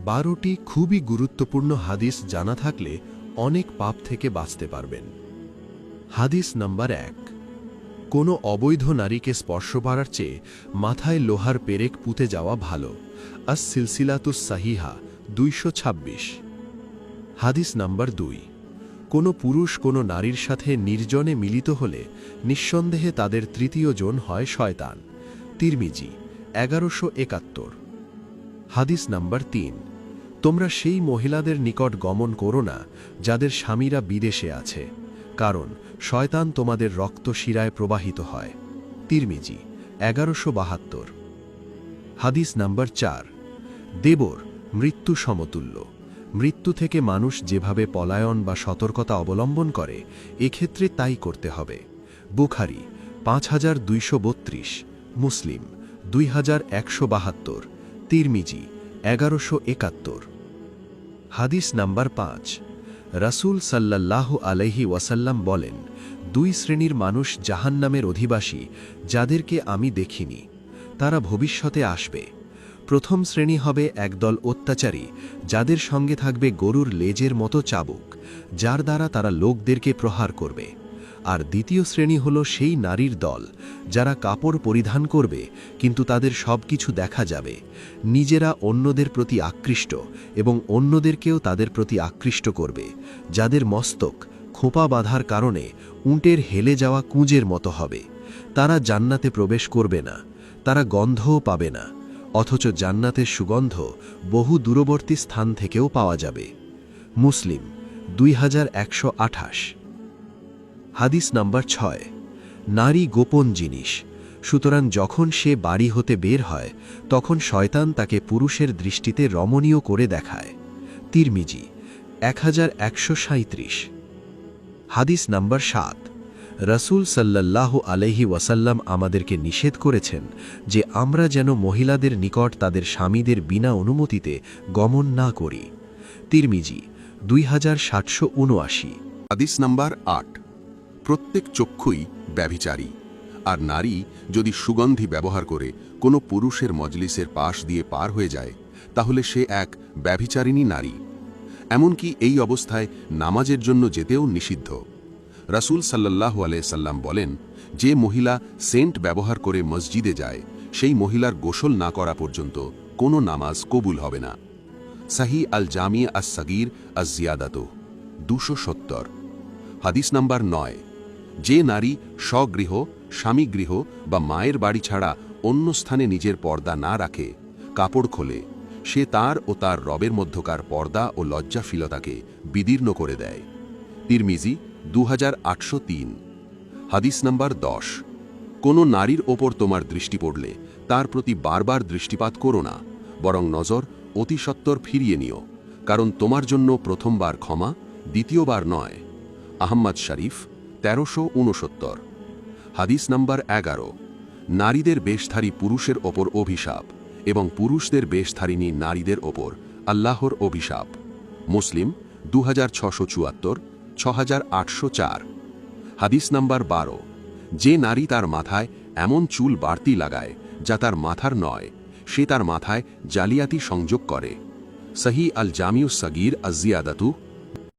12টি খুবই গুরুত্বপূর্ণ হাদিস জানা থাকলে অনেক পাপ থেকে বাঁচতে পারবেন। হাদিস নাম্বার 1। কোনো অবৈধ নারীকে স্পর্শ করার চেয়ে মাথায় লোহার পেরেক পুঁতে যাওয়া ভালো। আস সিলসিলাতুস সাহিহা 226। হাদিস নাম্বার 2। কোনো পুরুষ কোনো নারীর সাথে নির্জনে মিলিত হলে নিঃসন্দেহে তাদের তৃতীয় জন হয় শয়তান। তিরমিজি 1171। হাদিস নাম্বার 3। তোমরা সেই মহিলাদের নিকট গমন করো না যাদের স্বামীরা বিদেশে আছে, কারণ শয়তান তোমাদের রক্ত শিরায় প্রবাহিত হয়। তিরমিজি 1172। হাদিস নাম্বার 4। দেবর মৃত্যু সমতুল্য। মৃত্যু থেকে মানুষ যেভাবে পলায়ন বা সতর্কতা অবলম্বন করে, এক্ষেত্রে তাই করতে হবে। বুখারী 5232, মুসলিম 2172, তিরমিজি 1171। হাদিস নাম্বার 5। রাসূল সাল্লাল্লাহু আলাইহি ওয়াসাল্লাম বলেন, 2 শ্রেণীর মানুষ জাহান্নামের অধিবাসী যাদেরকে আমি দেখিনি, তারা ভবিষ্যতে আসবে। প্রথম শ্রেণী হবে একদল অত্যাচারী যাদের সঙ্গে থাকবে গরুর লেজের মতো চাবুক, যার দ্বারা তারা লোকদেরকে প্রহার করবে। আর দ্বিতীয় শ্রেণী হল সেই নারীর দল যারা কাপড় পরিধান করবে কিন্তু তাদের সব কিছু দেখা যাবে, নিজেরা অন্যদের প্রতি আকৃষ্ট এবং অন্যদেরকেও তাদের প্রতি আকৃষ্ট করবে, যাদের মস্তক খোঁপা বাঁধার কারণে উটের হেলে যাওয়া কুঁজের মতো হবে। তারা জান্নাতে প্রবেশ করবে না, তারা গন্ধও পাবে না, অথচ জান্নাতের সুগন্ধ বহু দূরবর্তী স্থান থেকেও পাওয়া যাবে। মুসলিম 2128। হাদিস নাম্বার 6। নারী গোপন জিনিস, সুতরাং যখন সে বাড়ি হতে বের হয় তখন শয়তান তাকে পুরুষের দৃষ্টিতে রমণীয় করে দেখায়। তিরমিজি 1137। হাদিস নাম্বার 7। রাসূল সাল্লাল্লাহু আলাইহি ওয়াসাল্লাম আমাদেরকে নিষেধ করেছেন যে আমরা যেন মহিলাদের নিকট তাদের স্বামীদের বিনা অনুমতিতে গমন না করি। তিরমিজি 2779। হাদিস নাম্বার 8। প্রত্যেক চক্ষুই ব্যভিচারী, আর নারী যদি সুগন্ধি ব্যবহার করে কোনো পুরুষের মজলিসের পাশ দিয়ে পার হয়ে যায় তাহলে সে এক ব্যভিচারিণী নারী। এমনকি এই অবস্থায় নামাজের জন্য যেতেও নিষিদ্ধ। রাসূল সাল্লাল্লাহু আলাইহি সাল্লাম বলেন, যে মহিলা সেন্ট ব্যবহার করে মসজিদে যায় সেই মহিলার গোসল না করা পর্যন্ত কোনো নামাজ কবুল হবে না। সাহিহ আল জামি আস সাগীর আজ জিয়াদাত 270। হাদিস নাম্বার 9। যে নারী স্বগৃহ, স্বামীগৃহ বা মায়ের বাড়ি ছাড়া অন্য স্থানে নিজের পর্দা না রাখে, কাপড় খোলে, সে তার ও তার রবের মধ্যকার পর্দা ও লজ্জাশীলতাকে বিদীর্ণ করে দেয়। তিরমিজি 2803। হাদিস নাম্বার 10। কোনো নারীর ওপর তোমার দৃষ্টি পড়লে তার প্রতি বারবার দৃষ্টিপাত করো না, বরং নজর অতি সত্বর ফিরিয়ে নিও, কারণ তোমার জন্য প্রথমবার ক্ষমা, দ্বিতীয়বার নয়। আহমদ শরীফ 1369। হাদিস নাম্বার 11। নারীদের বেশধারী পুরুষের ওপর অভিশাপ এবং পুরুষদের বেশধারিণী নারীদের ওপর আল্লাহর অভিশাপ। মুসলিম 2674, 6804। হাদিস নাম্বার 12। যে নারী তার মাথায় এমন চুল বাড়তি লাগায় যা তার মাথার নয়, সে তার মাথায় জালিয়াতি সংযোগ করে। সহিহ আল জামিউস সাগীর আজ জিয়াদাতু